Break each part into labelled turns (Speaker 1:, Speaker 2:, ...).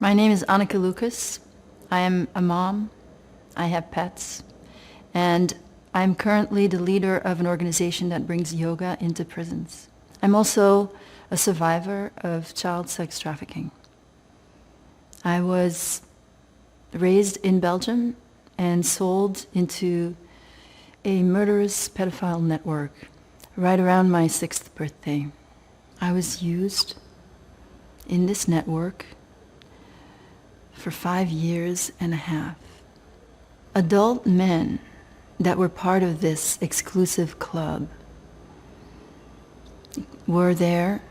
Speaker 1: My name is Anneke Lucas. I am a mom. I have pets. And I'm currently the leader of an organization that brings yoga into prisons. I'm also a survivor of child sex trafficking. I was raised in Belgium and sold into a murderous pedophile network right around my 6th birthday. I was used in this network for 5 years and a half. Adult men that were part of this exclusive club were there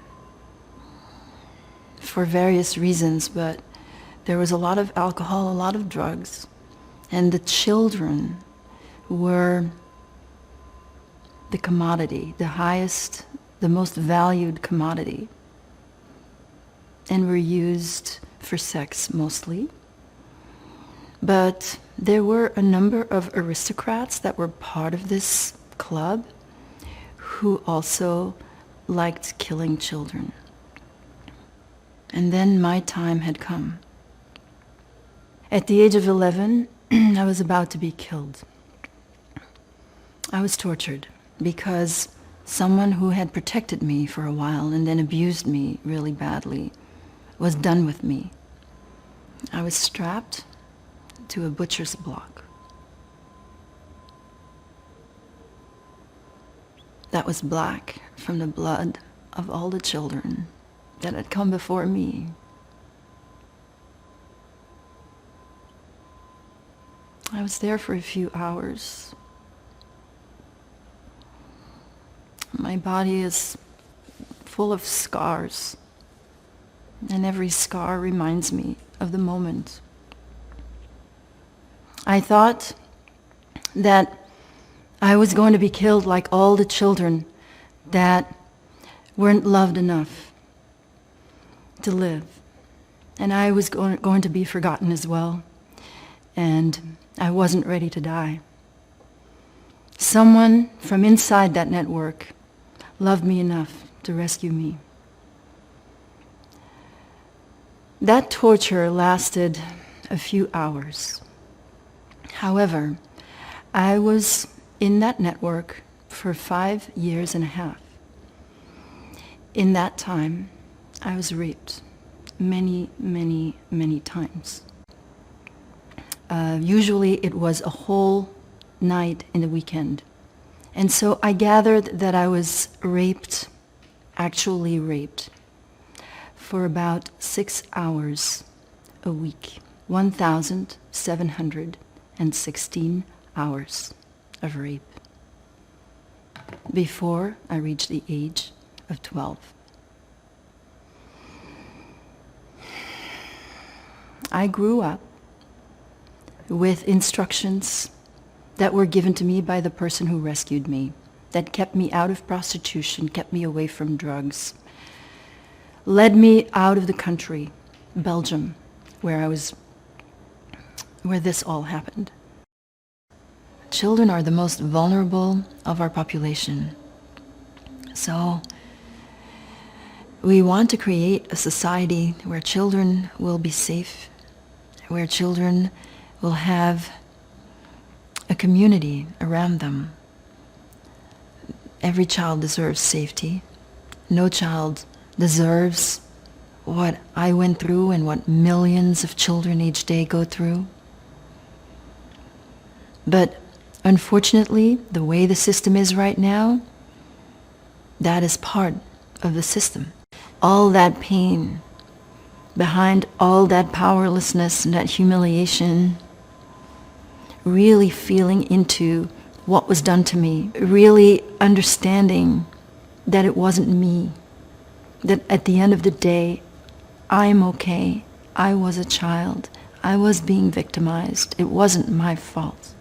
Speaker 1: for various reasons, but there was a lot of alcohol, a lot of drugs, and the children were the commodity, the highest, the most valued commodity, and were used for sex mostly. But there were a number of aristocrats that were part of this club who also liked killing children. And then my time had come. At the age of 11, I was about to be killed. I was tortured because someone who had protected me for a while and then abused me really badly was done with me. I was strapped to a butcher's block. That was black from the blood of all the children that had come before me. I was there for a few hours. My body is full of scars, and every scar reminds me of the moment. I thought that I was going to be killed like all the children that weren't loved enough to live. And I was going to be forgotten as well. And I wasn't ready to die. Someone from inside that network loved me enough to rescue me. That torture lasted a few hours. However, I was in that network for 5 years and a half. In that time, I was raped many, many, many times. Usually it was a whole night in the weekend. And so I gathered that I was raped, actually raped, for about 6 hours a week. 1,716 hours of rape before I reached the age of 12. I grew up with instructions that were given to me by the person who rescued me, that kept me out of prostitution, kept me away from drugs, led me out of the country, Belgium, where this all happened. Children are the most vulnerable of our population. So we want to create a society where children will be safe, where children will have a community around them. Every child deserves safety. No child deserves what I went through and what millions of children each day go through. But unfortunately, the way the system is right now, that is part of the system. All that pain, behind all that powerlessness and that humiliation, really feeling into what was done to me, really understanding that it wasn't me, that at the end of the day, I'm okay. I was a child. I was being victimized. It wasn't my fault.